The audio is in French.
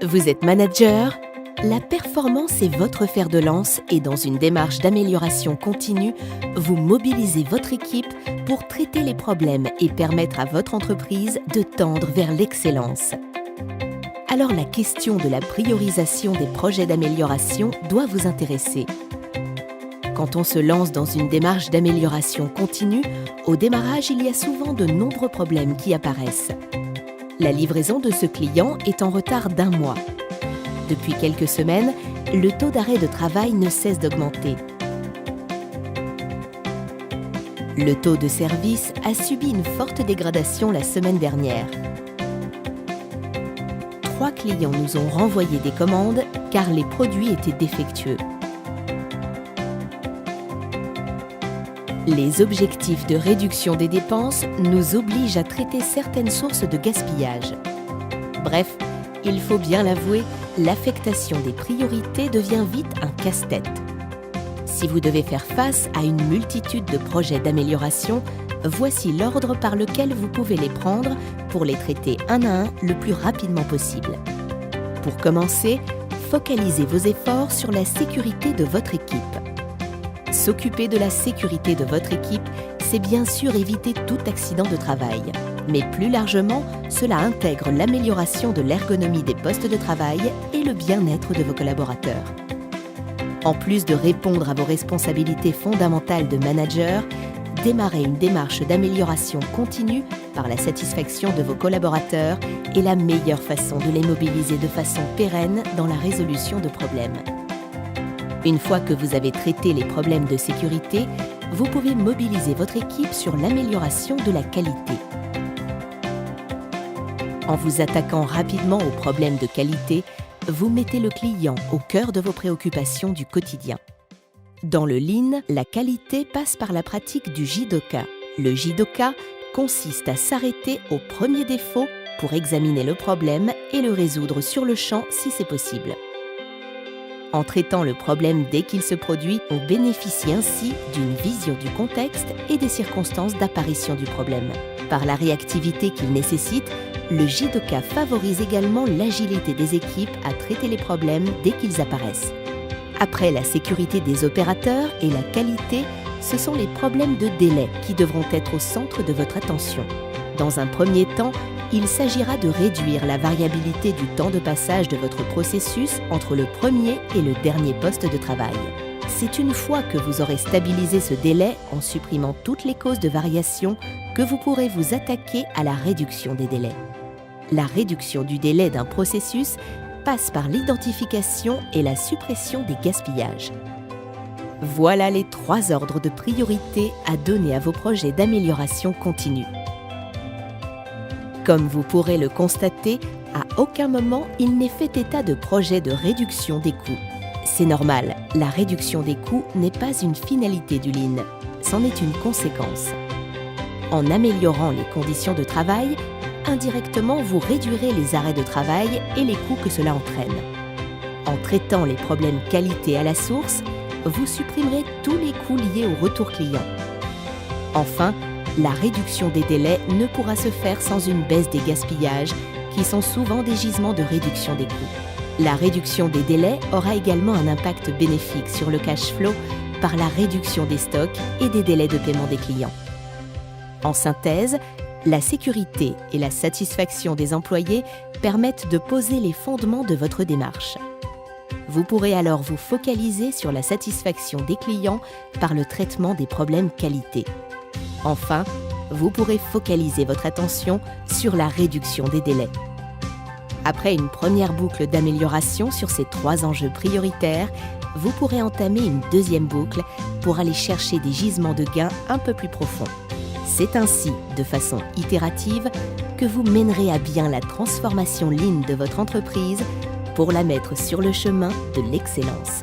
Vous êtes manager? La performance est votre fer de lance et dans une démarche d'amélioration continue, vous mobilisez votre équipe pour traiter les problèmes et permettre à votre entreprise de tendre vers l'excellence. Alors la question de la priorisation des projets d'amélioration doit vous intéresser. Quand on se lance dans une démarche d'amélioration continue, au démarrage, il y a souvent de nombreux problèmes qui apparaissent. La livraison de ce client est en retard d'1 mois. Depuis quelques semaines, le taux d'arrêt de travail ne cesse d'augmenter. Le taux de service a subi une forte dégradation la semaine dernière. 3 clients nous ont renvoyé des commandes car les produits étaient défectueux. Les objectifs de réduction des dépenses nous obligent à traiter certaines sources de gaspillage. Bref, il faut bien l'avouer, l'affectation des priorités devient vite un casse-tête. Si vous devez faire face à une multitude de projets d'amélioration, voici l'ordre par lequel vous pouvez les prendre pour les traiter un à un le plus rapidement possible. Pour commencer, focalisez vos efforts sur la sécurité de votre équipe. S'occuper de la sécurité de votre équipe, c'est bien sûr éviter tout accident de travail. Mais plus largement, cela intègre l'amélioration de l'ergonomie des postes de travail et le bien-être de vos collaborateurs. En plus de répondre à vos responsabilités fondamentales de manager, démarrer une démarche d'amélioration continue par la satisfaction de vos collaborateurs est la meilleure façon de les mobiliser de façon pérenne dans la résolution de problèmes. Une fois que vous avez traité les problèmes de sécurité, vous pouvez mobiliser votre équipe sur l'amélioration de la qualité. En vous attaquant rapidement aux problèmes de qualité, vous mettez le client au cœur de vos préoccupations du quotidien. Dans le Lean, la qualité passe par la pratique du Jidoka. Le Jidoka consiste à s'arrêter au premier défaut pour examiner le problème et le résoudre sur le champ si c'est possible. En traitant le problème dès qu'il se produit, on bénéficie ainsi d'une vision du contexte et des circonstances d'apparition du problème. Par la réactivité qu'il nécessite, le Jidoka favorise également l'agilité des équipes à traiter les problèmes dès qu'ils apparaissent. Après la sécurité des opérateurs et la qualité, ce sont les problèmes de délai qui devront être au centre de votre attention. Dans un premier temps, il s'agira de réduire la variabilité du temps de passage de votre processus entre le premier et le dernier poste de travail. C'est une fois que vous aurez stabilisé ce délai en supprimant toutes les causes de variation que vous pourrez vous attaquer à la réduction des délais. La réduction du délai d'un processus passe par l'identification et la suppression des gaspillages. Voilà les 3 ordres de priorité à donner à vos projets d'amélioration continue. Comme vous pourrez le constater, à aucun moment il n'est fait état de projet de réduction des coûts. C'est normal, la réduction des coûts n'est pas une finalité du Lean, c'en est une conséquence. En améliorant les conditions de travail, indirectement vous réduirez les arrêts de travail et les coûts que cela entraîne. En traitant les problèmes qualité à la source, vous supprimerez tous les coûts liés au retour client. Enfin, la réduction des délais ne pourra se faire sans une baisse des gaspillages, qui sont souvent des gisements de réduction des coûts. La réduction des délais aura également un impact bénéfique sur le cash flow par la réduction des stocks et des délais de paiement des clients. En synthèse, la sécurité et la satisfaction des employés permettent de poser les fondements de votre démarche. Vous pourrez alors vous focaliser sur la satisfaction des clients par le traitement des problèmes qualité. Enfin, vous pourrez focaliser votre attention sur la réduction des délais. Après une première boucle d'amélioration sur ces 3 enjeux prioritaires, vous pourrez entamer une deuxième boucle pour aller chercher des gisements de gains un peu plus profonds. C'est ainsi, de façon itérative, que vous mènerez à bien la transformation Lean de votre entreprise pour la mettre sur le chemin de l'excellence.